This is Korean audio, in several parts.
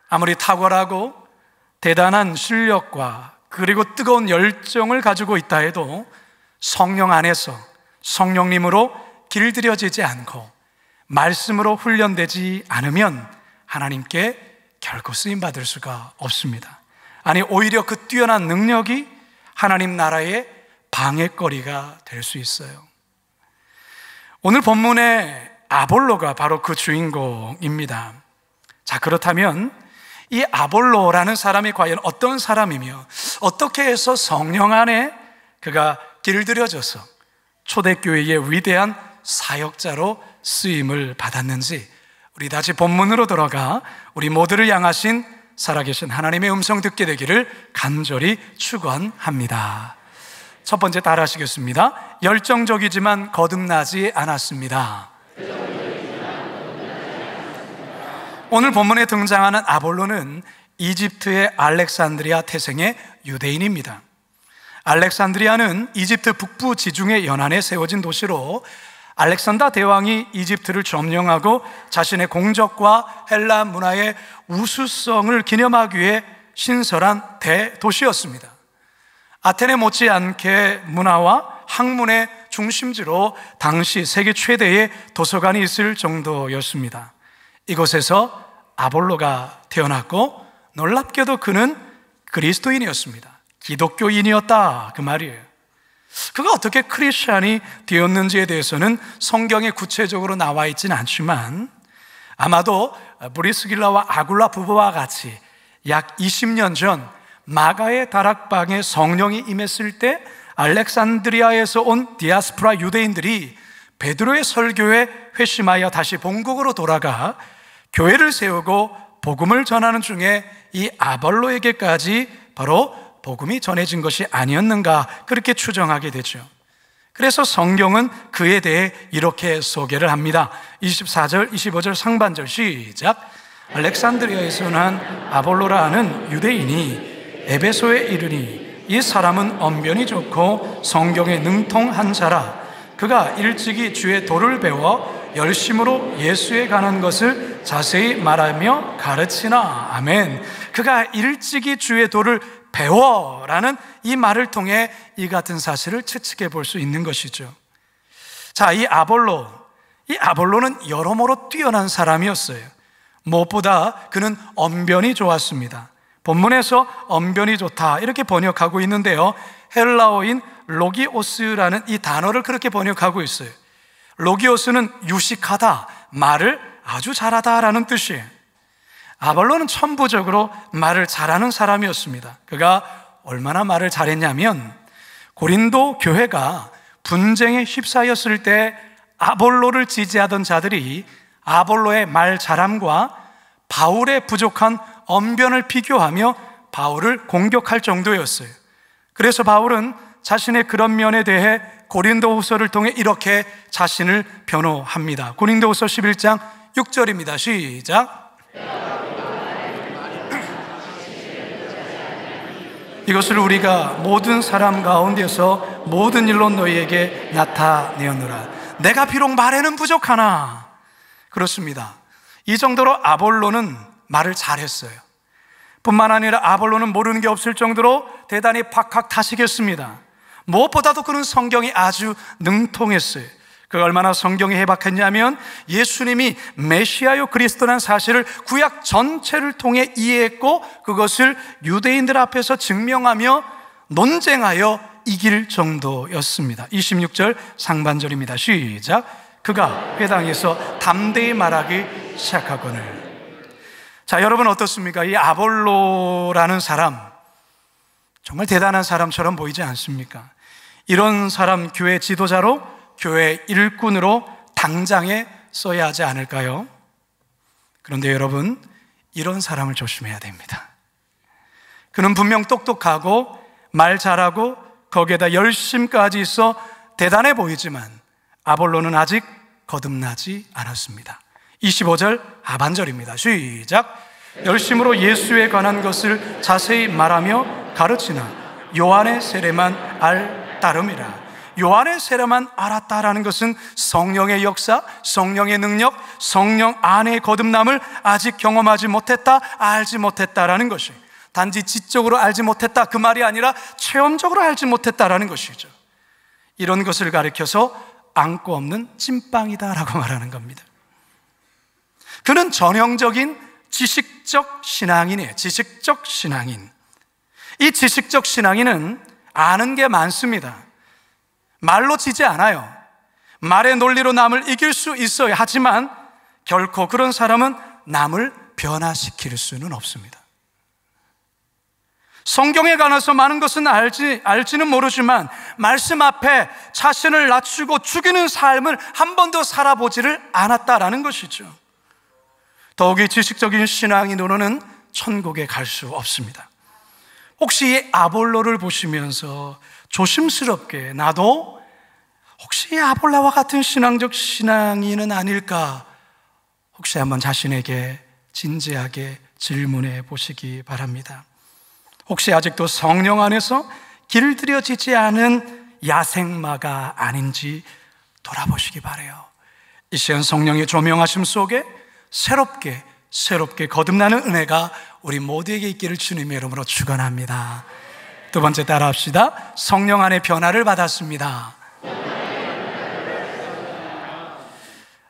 아무리 탁월하고 대단한 실력과 그리고 뜨거운 열정을 가지고 있다 해도 성령 안에서 성령님으로 길들여지지 않고 말씀으로 훈련되지 않으면 하나님께 결코 쓰임받을 수가 없습니다. 아니, 오히려 그 뛰어난 능력이 하나님 나라의 방해거리가 될 수 있어요. 오늘 본문의 아볼로가 바로 그 주인공입니다. 자, 그렇다면 이 아볼로라는 사람이 과연 어떤 사람이며 어떻게 해서 성령 안에 그가 길들여져서 초대교회의 위대한 사역자로 쓰임을 받았는지, 우리 다시 본문으로 돌아가 우리 모두를 향하신 살아계신 하나님의 음성 듣게 되기를 간절히 축원합니다. 첫 번째 따라 하시겠습니다. 열정적이지만 거듭나지 않았습니다. 오늘 본문에 등장하는 아볼로는 이집트의 알렉산드리아 태생의 유대인입니다. 알렉산드리아는 이집트 북부 지중해 연안에 세워진 도시로 알렉산더 대왕이 이집트를 점령하고 자신의 공적과 헬라 문화의 우수성을 기념하기 위해 신설한 대도시였습니다. 아테네 못지않게 문화와 학문의 중심지로 당시 세계 최대의 도서관이 있을 정도였습니다. 이곳에서 아볼로가 태어났고 놀랍게도 그는 그리스도인이었습니다. 기독교인이었다, 그 말이에요. 그가 어떻게 크리스찬이 되었는지에 대해서는 성경에 구체적으로 나와 있지는 않지만 아마도 브리스길라와 아굴라 부부와 같이 약 20년 전 마가의 다락방에 성령이 임했을 때 알렉산드리아에서 온 디아스포라 유대인들이 베드로의 설교에 회심하여 다시 본국으로 돌아가 교회를 세우고 복음을 전하는 중에 이 아볼로에게까지 바로 복음이 전해진 것이 아니었는가, 그렇게 추정하게 되죠. 그래서 성경은 그에 대해 이렇게 소개를 합니다. 24절, 25절 상반절 시작. 알렉산드리아에서 난 아볼로라 하는 유대인이 에베소에 이르니 이 사람은 언변이 좋고 성경에 능통한 자라. 그가 일찍이 주의 도를 배워 열심으로 예수에 관한 것을 자세히 말하며 가르치나. 아멘. 그가 일찍이 주의 도를 배워라는 이 말을 통해 이 같은 사실을 추측해 볼 수 있는 것이죠. 자, 이 아볼로는 여러모로 뛰어난 사람이었어요. 무엇보다 그는 언변이 좋았습니다. 본문에서 언변이 좋다 이렇게 번역하고 있는데요, 헬라어인 로기오스라는 이 단어를 그렇게 번역하고 있어요. 로기오스는 유식하다, 말을 아주 잘하다라는 뜻이에요. 아볼로는 천부적으로 말을 잘하는 사람이었습니다. 그가 얼마나 말을 잘했냐면 고린도 교회가 분쟁에 휩싸였을 때 아볼로를 지지하던 자들이 아볼로의 말 잘함과 바울의 부족한 언변을 비교하며 바울을 공격할 정도였어요. 그래서 바울은 자신의 그런 면에 대해 고린도후서를 통해 이렇게 자신을 변호합니다. 고린도후서 11장 6절입니다. 시작. 이것을 우리가 모든 사람 가운데서 모든 일로 너희에게 나타내었노라. 내가 비록 말에는 부족하나. 그렇습니다. 이 정도로 아볼로는 말을 잘했어요. 뿐만 아니라 아볼로는 모르는 게 없을 정도로 대단히 박학다식했습니다. 무엇보다도 그는 성경이 아주 능통했어요. 그가 얼마나 성경이 해박했냐면 예수님이 메시아요 그리스도라는 사실을 구약 전체를 통해 이해했고 그것을 유대인들 앞에서 증명하며 논쟁하여 이길 정도였습니다. 26절 상반절입니다. 시작. 그가 회당에서 담대히 말하기 시작하거늘. 자, 여러분 어떻습니까? 이 아볼로라는 사람 정말 대단한 사람처럼 보이지 않습니까? 이런 사람 교회 지도자로, 교회 일꾼으로 당장에 써야 하지 않을까요? 그런데 여러분, 이런 사람을 조심해야 됩니다. 그는 분명 똑똑하고 말 잘하고 거기에다 열심까지 있어 대단해 보이지만 아볼로는 아직 거듭나지 않았습니다. 25절 하반절입니다. 시작. 열심으로 예수에 관한 것을 자세히 말하며 가르치나 요한의 세례만 알 따름이라. 요한의 세례만 알았다라는 것은 성령의 역사, 성령의 능력, 성령 안의 거듭남을 아직 경험하지 못했다, 알지 못했다라는 것이, 단지 지적으로 알지 못했다 그 말이 아니라 체험적으로 알지 못했다라는 것이죠. 이런 것을 가리켜서 안고 없는 찐빵이다라고 말하는 겁니다. 그는 전형적인 지식적 신앙인이에요. 지식적 신앙인. 이 지식적 신앙인은 아는 게 많습니다. 말로 지지 않아요. 말의 논리로 남을 이길 수 있어요. 하지만 결코 그런 사람은 남을 변화시킬 수는 없습니다. 성경에 관해서 많은 것은 알지는 모르지만 말씀 앞에 자신을 낮추고 죽이는 삶을 한 번도 살아보지를 않았다라는 것이죠. 더욱이 지식적인 신앙인으로는 천국에 갈 수 없습니다. 혹시 이 아볼로를 보시면서 조심스럽게 나도 혹시 이 아볼로와 같은 신앙적 신앙인은 아닐까, 혹시 한번 자신에게 진지하게 질문해 보시기 바랍니다. 혹시 아직도 성령 안에서 길들여지지 않은 야생마가 아닌지 돌아보시기 바라요. 이 시간 성령의 조명하심 속에 새롭게 거듭나는 은혜가 우리 모두에게 있기를 주님의 이름으로 축원합니다. 두 번째 따라합시다. 성령 안에 변화를 받았습니다.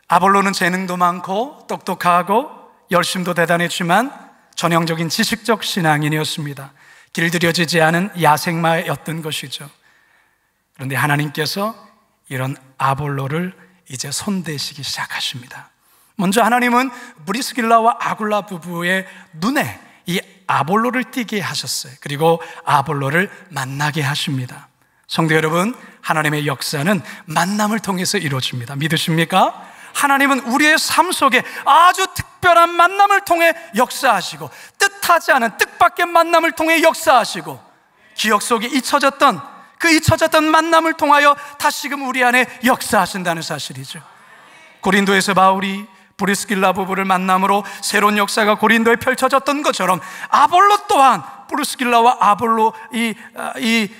아볼로는 재능도 많고 똑똑하고 열심도 대단했지만 전형적인 지식적 신앙인이었습니다. 길들여지지 않은 야생마였던 것이죠. 그런데 하나님께서 이런 아볼로를 이제 손대시기 시작하십니다. 먼저 하나님은 브리스길라와 아굴라 부부의 눈에 이 아볼로를 띄게 하셨어요. 그리고 아볼로를 만나게 하십니다. 성도 여러분, 하나님의 역사는 만남을 통해서 이루어집니다. 믿으십니까? 하나님은 우리의 삶 속에 아주 특별한 만남을 통해 역사하시고, 뜻하지 않은 뜻밖의 만남을 통해 역사하시고, 기억 속에 잊혀졌던 만남을 통하여 다시금 우리 안에 역사하신다는 사실이죠. 고린도에서 바울이 브리스길라 부부를 만남으로 새로운 역사가 고린도에 펼쳐졌던 것처럼 아볼로 또한 브리스길라와 아볼로 이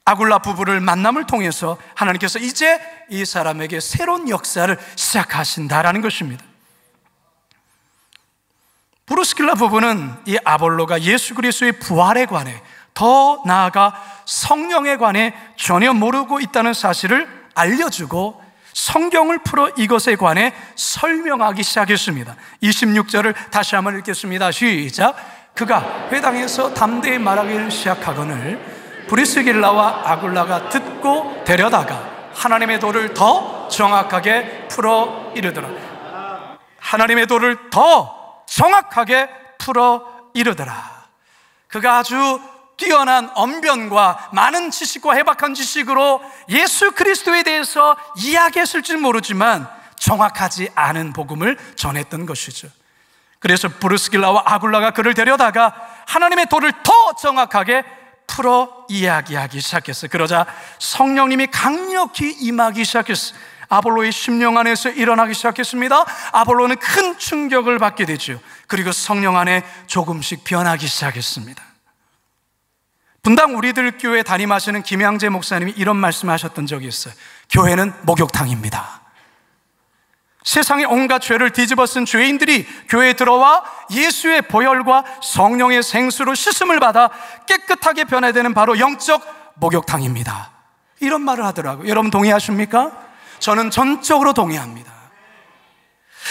아굴라 부부를 만남을 통해서 하나님께서 이제 이 사람에게 새로운 역사를 시작하신다라는 것입니다. 브리스길라 부부는 이 아볼로가 예수 그리스도의 부활에 관해, 더 나아가 성령에 관해 전혀 모르고 있다는 사실을 알려주고 성경을 풀어 이것에 관해 설명하기 시작했습니다. 26절을 다시 한번 읽겠습니다. 시작. 그가 회당에서 담대히 말하기를 시작하거늘 브리스길라와 아굴라가 듣고 데려다가 하나님의 도를 더 정확하게 풀어 이르더라. 하나님의 도를 더 정확하게 풀어 이르더라. 그가 아주 뛰어난 언변과 많은 지식과 해박한 지식으로 예수 그리스도에 대해서 이야기했을 줄 모르지만 정확하지 않은 복음을 전했던 것이죠. 그래서 브리스길라와 아굴라가 그를 데려다가 하나님의 도를 더 정확하게 풀어 이야기하기 시작했어요. 그러자 성령님이 강력히 임하기 시작했어요. 아볼로의 심령 안에서 일어나기 시작했습니다. 아볼로는 큰 충격을 받게 되죠. 그리고 성령 안에 조금씩 변하기 시작했습니다. 분당 우리들 교회 담임하시는 김양재 목사님이 이런 말씀하셨던 적이 있어요. 교회는 목욕탕입니다. 세상의 온갖 죄를 뒤집어 쓴 죄인들이 교회에 들어와 예수의 보혈과 성령의 생수로 씻음을 받아 깨끗하게 변화되는 바로 영적 목욕탕입니다. 이런 말을 하더라고요. 여러분 동의하십니까? 저는 전적으로 동의합니다.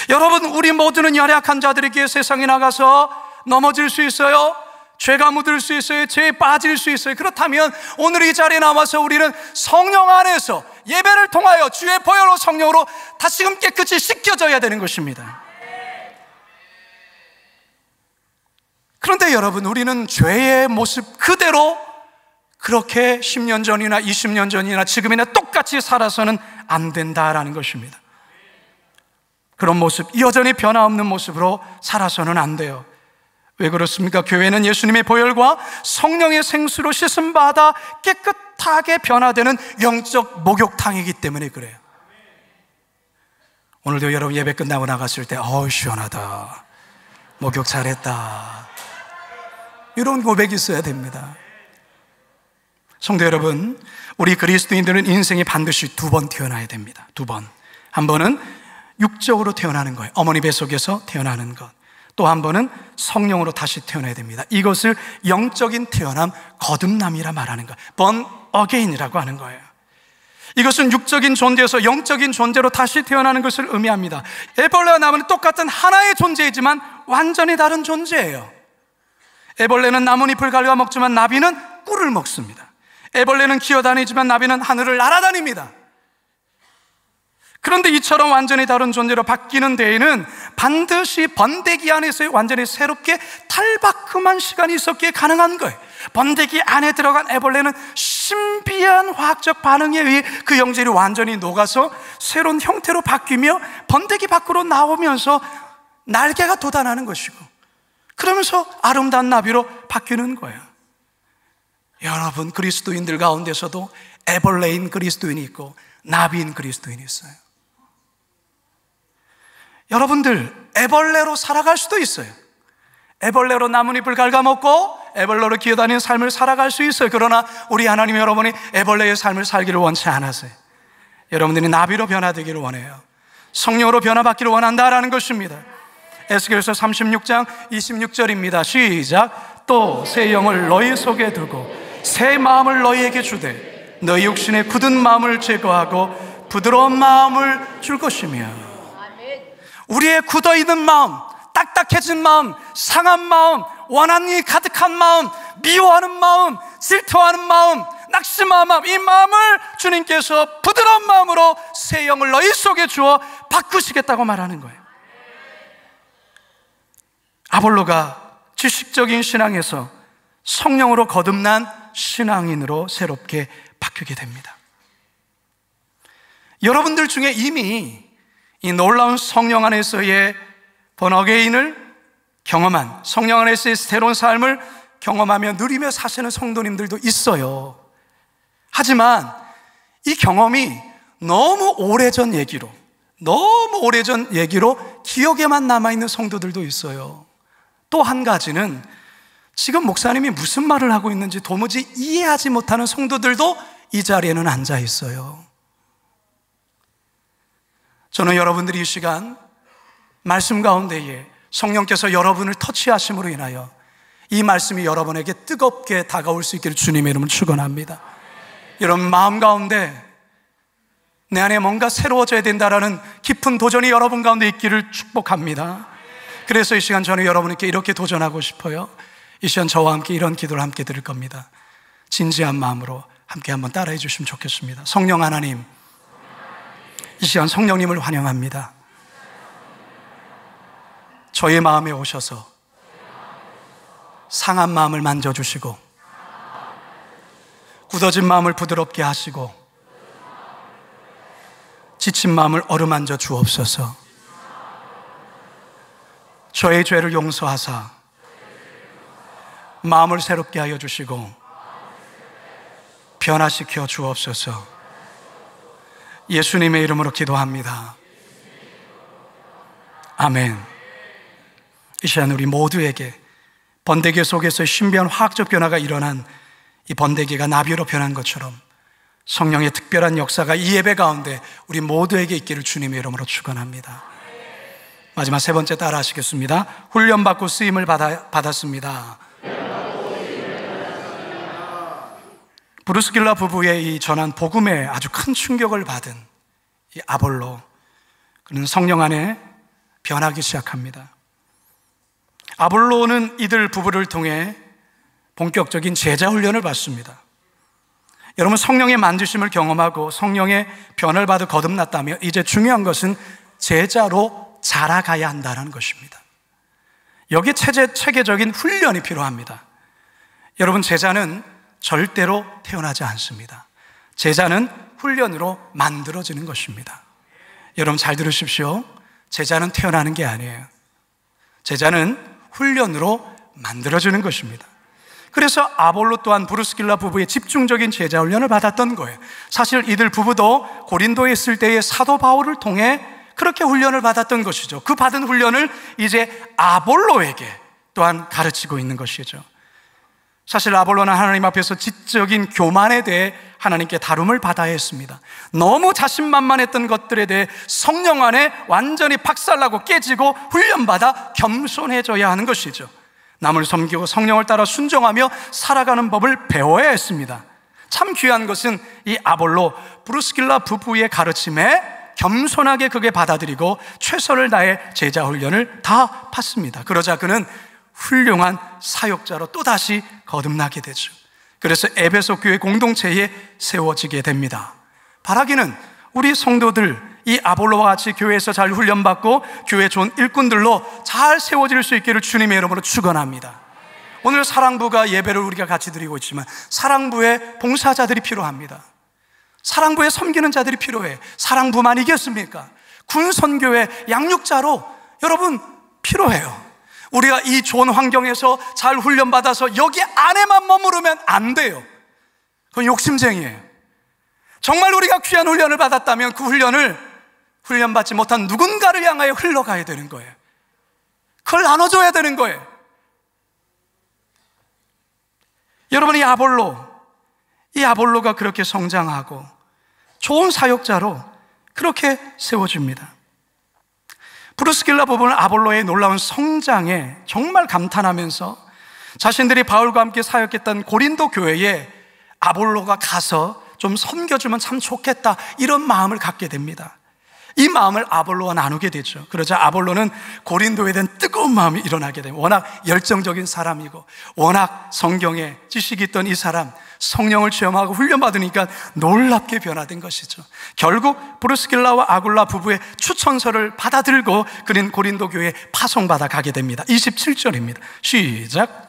여러분, 우리 모두는 연약한 자들에게 세상에 나가서 넘어질 수 있어요. 죄가 묻을 수 있어요. 죄에 빠질 수 있어요. 그렇다면 오늘 이 자리에 나와서 우리는 성령 안에서 예배를 통하여 주의 보혈로 성령으로 다시금 깨끗이 씻겨져야 되는 것입니다. 그런데 여러분, 우리는 죄의 모습 그대로 그렇게 10년 전이나 20년 전이나 지금이나 똑같이 살아서는 안 된다라는 것입니다. 그런 모습, 여전히 변화없는 모습으로 살아서는 안 돼요. 왜 그렇습니까? 교회는 예수님의 보혈과 성령의 생수로 씻음받아 깨끗하게 변화되는 영적 목욕탕이기 때문에 그래요. 오늘도 여러분 예배 끝나고 나갔을 때 시원하다, 목욕 잘했다, 이런 고백이 있어야 됩니다. 성도 여러분, 우리 그리스도인들은 인생에 반드시 두 번 태어나야 됩니다. 두 번. 한 번은 육적으로 태어나는 거예요. 어머니 뱃속에서 태어나는 것. 또 한 번은 성령으로 다시 태어나야 됩니다. 이것을 영적인 태어남, 거듭남이라 말하는 거예요. born again이라고 하는 거예요. 이것은 육적인 존재에서 영적인 존재로 다시 태어나는 것을 의미합니다. 애벌레와 나무는 똑같은 하나의 존재이지만 완전히 다른 존재예요. 애벌레는 나뭇잎을 갉아 먹지만 나비는 꿀을 먹습니다. 애벌레는 기어다니지만 나비는 하늘을 날아다닙니다. 그런데 이처럼 완전히 다른 존재로 바뀌는 데에는 반드시 번데기 안에서 완전히 새롭게 탈바꿈한 시간이 있었기에 가능한 거예요. 번데기 안에 들어간 애벌레는 신비한 화학적 반응에 의해 그 영질이 완전히 녹아서 새로운 형태로 바뀌며 번데기 밖으로 나오면서 날개가 돋아나는 것이고, 그러면서 아름다운 나비로 바뀌는 거예요. 여러분, 그리스도인들 가운데서도 애벌레인 그리스도인이 있고 나비인 그리스도인이 있어요. 여러분들 애벌레로 살아갈 수도 있어요. 애벌레로 나뭇잎을 갉아먹고 애벌레로 기어다니는 삶을 살아갈 수 있어요. 그러나 우리 하나님, 여러분이 애벌레의 삶을 살기를 원치 않으세요. 여러분들이 나비로 변화되기를 원해요. 성령으로 변화받기를 원한다라는 것입니다. 에스겔서 36장 26절입니다. 시작. 또 새 영을 너희 속에 두고 새 마음을 너희에게 주되 너희 육신의 굳은 마음을 제거하고 부드러운 마음을 줄 것이며, 우리의 굳어있는 마음, 딱딱해진 마음, 상한 마음, 원한이 가득한 마음, 미워하는 마음, 질투하는 마음, 낙심한 마음, 이 마음을 주님께서 부드러운 마음으로 새 영을 너희 속에 주어 바꾸시겠다고 말하는 거예요. 아볼로가 지식적인 신앙에서 성령으로 거듭난 신앙인으로 새롭게 바뀌게 됩니다. 여러분들 중에 이미 이 놀라운 성령 안에서의 번어게인을 경험한, 성령 안에서의 새로운 삶을 경험하며 누리며 사시는 성도님들도 있어요. 하지만 이 경험이 너무 오래전 얘기로 기억에만 남아있는 성도들도 있어요. 또 한 가지는 지금 목사님이 무슨 말을 하고 있는지 도무지 이해하지 못하는 성도들도 이 자리에는 앉아 있어요. 저는 여러분들이 이 시간 말씀 가운데에 성령께서 여러분을 터치하심으로 인하여 이 말씀이 여러분에게 뜨겁게 다가올 수 있기를 주님의 이름으로 축원합니다. 여러분 마음 가운데 내 안에 뭔가 새로워져야 된다라는 깊은 도전이 여러분 가운데 있기를 축복합니다. 그래서 이 시간 저는 여러분께 이렇게 도전하고 싶어요. 이 시간 저와 함께 이런 기도를 함께 드릴 겁니다. 진지한 마음으로 함께 한번 따라해 주시면 좋겠습니다. 성령 하나님, 이 시간 성령님을 환영합니다. 저의 마음에 오셔서 상한 마음을 만져주시고 굳어진 마음을 부드럽게 하시고 지친 마음을 어루만져 주옵소서. 저의 죄를 용서하사 마음을 새롭게 하여 주시고 변화시켜 주옵소서. 예수님의 이름으로 기도합니다. 아멘. 이 시간 우리 모두에게 번데기 속에서 신비한 화학적 변화가 일어난 이 번데기가 나비로 변한 것처럼 성령의 특별한 역사가 이 예배 가운데 우리 모두에게 있기를 주님의 이름으로 축원합니다. 마지막 세 번째 따라 하시겠습니다. 훈련받고 쓰임을 받았습니다. 브루스길라 부부의 이 전한 복음에 아주 큰 충격을 받은 이 아볼로, 그는 성령 안에 변하기 시작합니다. 아볼로는 이들 부부를 통해 본격적인 제자 훈련을 받습니다. 여러분, 성령의 만지심을 경험하고 성령의 변을 받아 거듭났다며 이제 중요한 것은 제자로 자라가야 한다는 것입니다. 여기에 체계적인 훈련이 필요합니다. 여러분, 제자는 절대로 태어나지 않습니다. 제자는 훈련으로 만들어지는 것입니다. 여러분 잘 들으십시오. 제자는 태어나는 게 아니에요. 제자는 훈련으로 만들어지는 것입니다. 그래서 아볼로 또한 브루스길라 부부의 집중적인 제자 훈련을 받았던 거예요. 사실 이들 부부도 고린도에 있을 때의 사도 바울을 통해 그렇게 훈련을 받았던 것이죠. 그 받은 훈련을 이제 아볼로에게 또한 가르치고 있는 것이죠. 사실 아볼로는 하나님 앞에서 지적인 교만에 대해 하나님께 다룸을 받아야 했습니다. 너무 자신만만했던 것들에 대해 성령 안에 완전히 박살나고 깨지고 훈련받아 겸손해져야 하는 것이죠. 남을 섬기고 성령을 따라 순종하며 살아가는 법을 배워야 했습니다. 참 귀한 것은 이 아볼로 브루스길라 부부의 가르침에 겸손하게 그게 받아들이고 최선을 다해 제자 훈련을 다 받습니다. 그러자 그는 훌륭한 사역자로 또다시 거듭나게 되죠. 그래서 에베소 교회 공동체에 세워지게 됩니다. 바라기는 우리 성도들 이 아볼로와 같이 교회에서 잘 훈련받고 교회 좋은 일꾼들로 잘 세워질 수 있기를 주님의 이름으로 축원합니다. 오늘 사랑부가 예배를 우리가 같이 드리고 있지만 사랑부에 봉사자들이 필요합니다. 사랑부에 섬기는 자들이 필요해. 사랑부만 이겼습니까? 군선교회 양육자로 여러분 필요해요. 우리가 이 좋은 환경에서 잘 훈련받아서 여기 안에만 머무르면 안 돼요. 그건 욕심쟁이에요. 정말 우리가 귀한 훈련을 받았다면 그 훈련받지 못한 누군가를 향하여 흘러가야 되는 거예요. 그걸 나눠줘야 되는 거예요. 여러분, 이 아볼로가 그렇게 성장하고 좋은 사역자로 그렇게 세워집니다. 브루스길라 부부는 아볼로의 놀라운 성장에 정말 감탄하면서 자신들이 바울과 함께 사역했던 고린도 교회에 아볼로가 가서 좀 섬겨주면 참 좋겠다, 이런 마음을 갖게 됩니다. 이 마음을 아볼로와 나누게 되죠. 그러자 아볼로는 고린도에 대한 뜨거운 마음이 일어나게 됩니다. 워낙 열정적인 사람이고 워낙 성경에 지식이 있던 이 사람, 성령을 체험하고 훈련받으니까 놀랍게 변화된 것이죠. 결국 브루스길라와 아굴라 부부의 추천서를 받아들고 그는 고린도 교회에 파송받아 가게 됩니다. 27절입니다. 시작.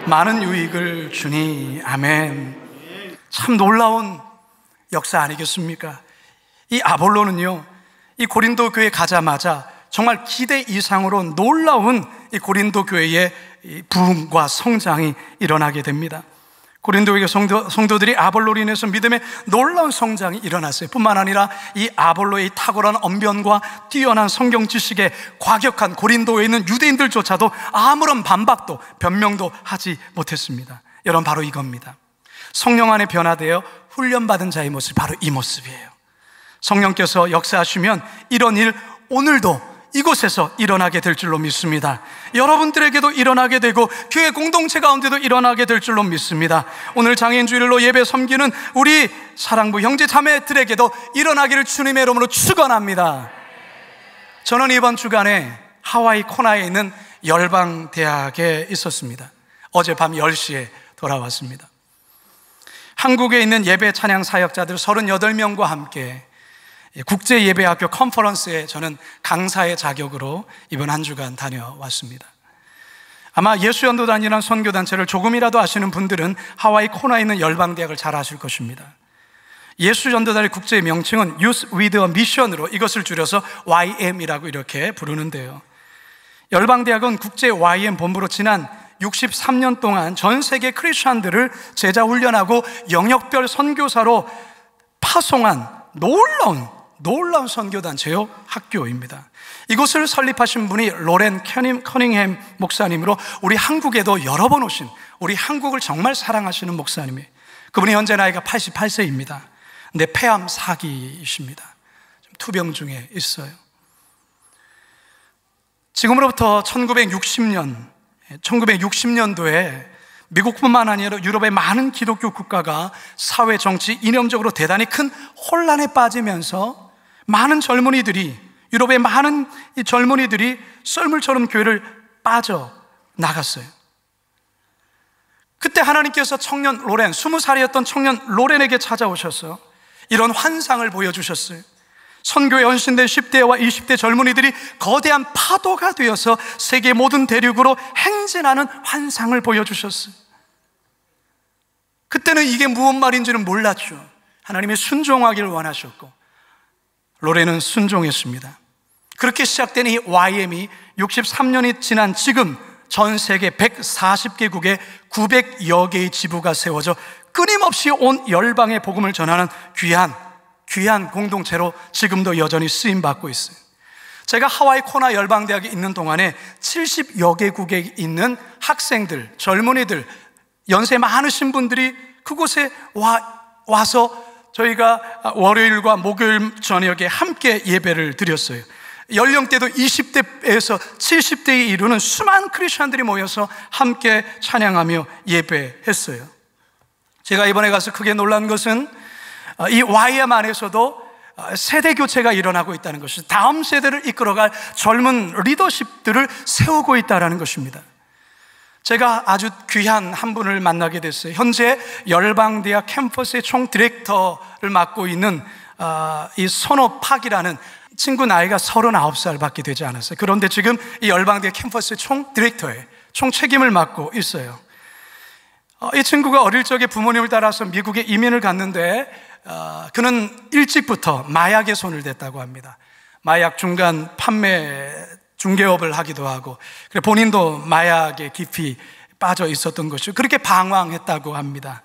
많은 유익을 주니. 아멘. 참 놀라운 역사 아니겠습니까? 이 아볼로는요, 이 고린도 교회에 가자마자 정말 기대 이상으로 놀라운 이 고린도 교회의 부흥과 성장이 일어나게 됩니다. 고린도 교회 성도들이 아볼로로 인해서 믿음의 놀라운 성장이 일어났어요. 뿐만 아니라 이 아볼로의 탁월한 언변과 뛰어난 성경 지식에 과격한 고린도에 있는 유대인들조차도 아무런 반박도 변명도 하지 못했습니다. 여러분, 바로 이겁니다. 성령 안에 변화되어 훈련받은 자의 모습이 바로 이 모습이에요. 성령께서 역사하시면 이런 일 오늘도 이곳에서 일어나게 될 줄로 믿습니다. 여러분들에게도 일어나게 되고 교회 공동체 가운데도 일어나게 될 줄로 믿습니다. 오늘 장애인주일로 예배 섬기는 우리 사랑부 형제 자매들에게도 일어나기를 주님의 이름으로 축원합니다. 저는 이번 주간에 하와이 코나에 있는 열방대학에 있었습니다. 어젯밤 10시에 돌아왔습니다. 한국에 있는 예배 찬양 사역자들 38명과 함께 국제예배학교 컨퍼런스에 저는 강사의 자격으로 이번 한 주간 다녀왔습니다. 아마 예수연도단이라는 선교단체를 조금이라도 아시는 분들은 하와이 코나에 있는 열방대학을 잘 아실 것입니다. 예수전도단의 국제 명칭은 Youth with a Mission으로 이것을 줄여서 YM이라고 이렇게 부르는데요. 열방대학은 국제 YM 본부로 지난 63년 동안 전 세계 크리스천들을 제자 훈련하고 영역별 선교사로 파송한 놀라운 선교단체요 학교입니다. 이곳을 설립하신 분이 로렌 커닝햄 목사님으로 우리 한국에도 여러 번 오신, 우리 한국을 정말 사랑하시는 목사님이에요. 그분이 현재 나이가 88세입니다. 근데 폐암 4기이십니다. 투병 중에 있어요. 지금으로부터 1960년도에 미국뿐만 아니라 유럽의 많은 기독교 국가가 사회, 정치, 이념적으로 대단히 큰 혼란에 빠지면서 많은 젊은이들이, 유럽의 많은 이 젊은이들이 썰물처럼 교회를 빠져나갔어요. 그때 하나님께서 청년 로렌, 20살이었던 청년 로렌에게 찾아오셔서 이런 환상을 보여주셨어요. 선교에 헌신된 10대와 20대 젊은이들이 거대한 파도가 되어서 세계 모든 대륙으로 행진하는 환상을 보여주셨어요. 그때는 이게 무슨 말인지는 몰랐죠. 하나님이 순종하기를 원하셨고 로렌은 순종했습니다. 그렇게 시작된 이 YM이 63년이 지난 지금 전 세계 140개국에 900여 개의 지부가 세워져 끊임없이 온 열방의 복음을 전하는 귀한 공동체로 지금도 여전히 쓰임받고 있어요. 제가 하와이 코나 열방대학에 있는 동안에 70여 개국에 있는 학생들, 젊은이들, 연세 많으신 분들이 그곳에 와서 저희가 월요일과 목요일 저녁에 함께 예배를 드렸어요. 연령대도 20대에서 70대에 이르는 수많은 크리스천들이 모여서 함께 찬양하며 예배했어요. 제가 이번에 가서 크게 놀란 것은 이 YM 안에서도 세대 교체가 일어나고 있다는 것이, 다음 세대를 이끌어갈 젊은 리더십들을 세우고 있다는 것입니다. 제가 아주 귀한 한 분을 만나게 됐어요. 현재 열방대학 캠퍼스의 총 디렉터를 맡고 있는 이 손호팍이라는 친구, 나이가 39살 밖에 되지 않았어요. 그런데 지금 이 열방대학 캠퍼스의 총 디렉터에 총 책임을 맡고 있어요. 이 친구가 어릴 적에 부모님을 따라서 미국에 이민을 갔는데 그는 일찍부터 마약에 손을 댔다고 합니다. 마약 중간 판매 중개업을 하기도 하고, 본인도 마약에 깊이 빠져 있었던 것이죠. 그렇게 방황했다고 합니다.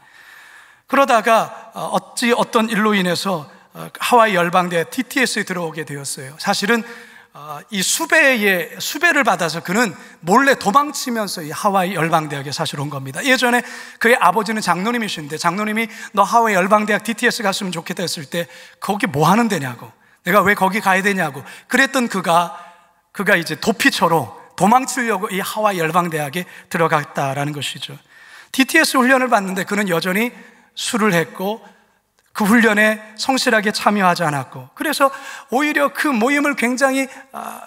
그러다가 어떤 일로 인해서 하와이 열방대 TTS에 들어오게 되었어요. 사실은 이 수배를 받아서 그는 몰래 도망치면서 이 하와이 열방대학에 사실 온 겁니다. 예전에 그의 아버지는 장로님이신데, 장로님이 너 하와이 열방대학 TTS 갔으면 좋겠다 했을 때 거기 뭐 하는 데냐고, 내가 왜 거기 가야 되냐고 그랬던 그가 이제 도피처로 도망치려고 이 하와이 열방대학에 들어갔다라는 것이죠. TTS 훈련을 받는데 그는 여전히 술을 했고 그 훈련에 성실하게 참여하지 않았고, 그래서 오히려 그 모임을 굉장히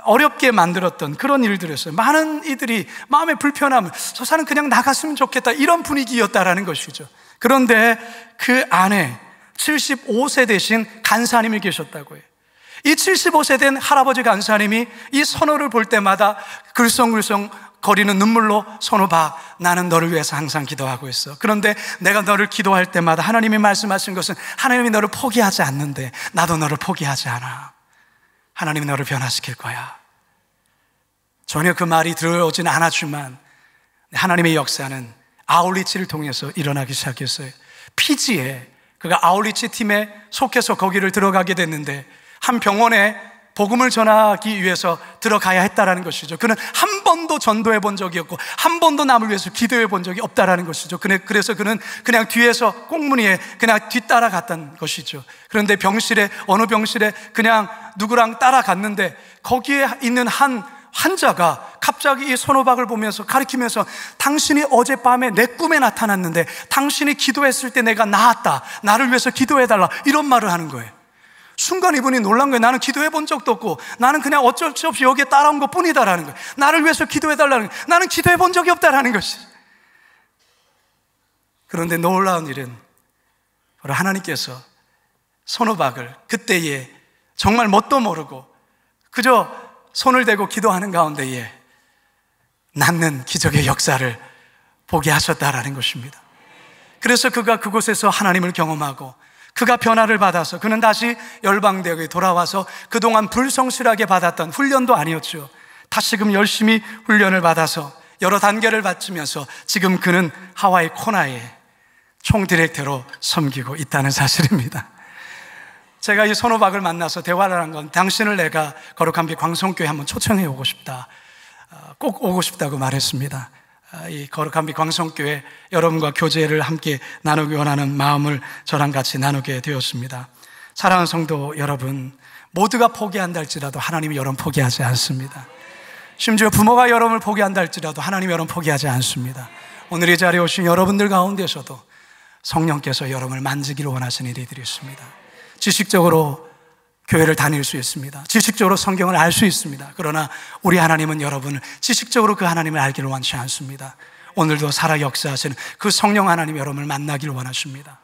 어렵게 만들었던 그런 일들이었어요. 많은 이들이 마음에 불편함을, 저 사람 그냥 나갔으면 좋겠다, 이런 분위기였다라는 것이죠. 그런데 그 안에 75세 되신 간사님이 계셨다고 해요. 이 75세 된 할아버지 간사님이 이 선호를 볼 때마다 글썽글썽 거리는 눈물로, 선호봐, 나는 너를 위해서 항상 기도하고 있어. 그런데 내가 너를 기도할 때마다 하나님이 말씀하신 것은 하나님이 너를 포기하지 않는데 나도 너를 포기하지 않아. 하나님이 너를 변화시킬 거야. 전혀 그 말이 들어오진 않았지만 하나님의 역사는 아울리치를 통해서 일어나기 시작했어요. 피지에 그가 아울리치 팀에 속해서 거기를 들어가게 됐는데 한 병원에 복음을 전하기 위해서 들어가야 했다라는 것이죠. 그는 한 번도 전도해 본 적이 없고 한 번도 남을 위해서 기도해 본 적이 없다라는 것이죠. 그래서 그는 그냥 뒤에서 꽁무니에 그냥 뒤따라갔던 것이죠. 그런데 어느 병실에 그냥 누구랑 따라갔는데 거기에 있는 한 환자가 갑자기 이 손호박을 보면서 가리키면서 당신이 어젯밤에 내 꿈에 나타났는데 당신이 기도했을 때 내가 나았다, 나를 위해서 기도해달라, 이런 말을 하는 거예요. 순간 이분이 놀란 거예요. 나는 기도해 본 적도 없고 나는 그냥 어쩔 수 없이 여기에 따라온 것 뿐이다라는 거예요. 나를 위해서 기도해달라는 거예요. 나는 기도해 본 적이 없다라는 것이. 그런데 놀라운 일은 바로 하나님께서 손호박을 그때에 정말 뭣도 모르고 그저 손을 대고 기도하는 가운데에 낫는 기적의 역사를 보게 하셨다라는 것입니다. 그래서 그가 그곳에서 하나님을 경험하고 그가 변화를 받아서 그는 다시 열방대학에 돌아와서 그동안 불성실하게 받았던 훈련도 아니었죠. 다시금 열심히 훈련을 받아서 여러 단계를 받으면서 지금 그는 하와이 코나에 총 디렉터로 섬기고 있다는 사실입니다. 제가 이 손호박을 만나서 대화를 한 건 당신을 내가 거룩한 빛 광성교회 한번 초청해 오고 싶다, 꼭 오고 싶다고 말했습니다. 이 거룩한 빛 광성교회 여러분과 교제를 함께 나누기 원하는 마음을 저랑 같이 나누게 되었습니다. 사랑하는 성도 여러분, 모두가 포기한다 할지라도 하나님이 여러분 포기하지 않습니다. 심지어 부모가 여러분을 포기한다 할지라도 하나님이 여러분 포기하지 않습니다. 오늘 이 자리에 오신 여러분들 가운데서도 성령께서 여러분을 만지기를 원하시는 일들이 있습니다. 지식적으로 교회를 다닐 수 있습니다. 지식적으로 성경을 알 수 있습니다. 그러나 우리 하나님은 여러분을 지식적으로 그 하나님을 알기를 원치 않습니다. 오늘도 살아 역사하시는 그 성령 하나님 여러분을 만나기를 원하십니다.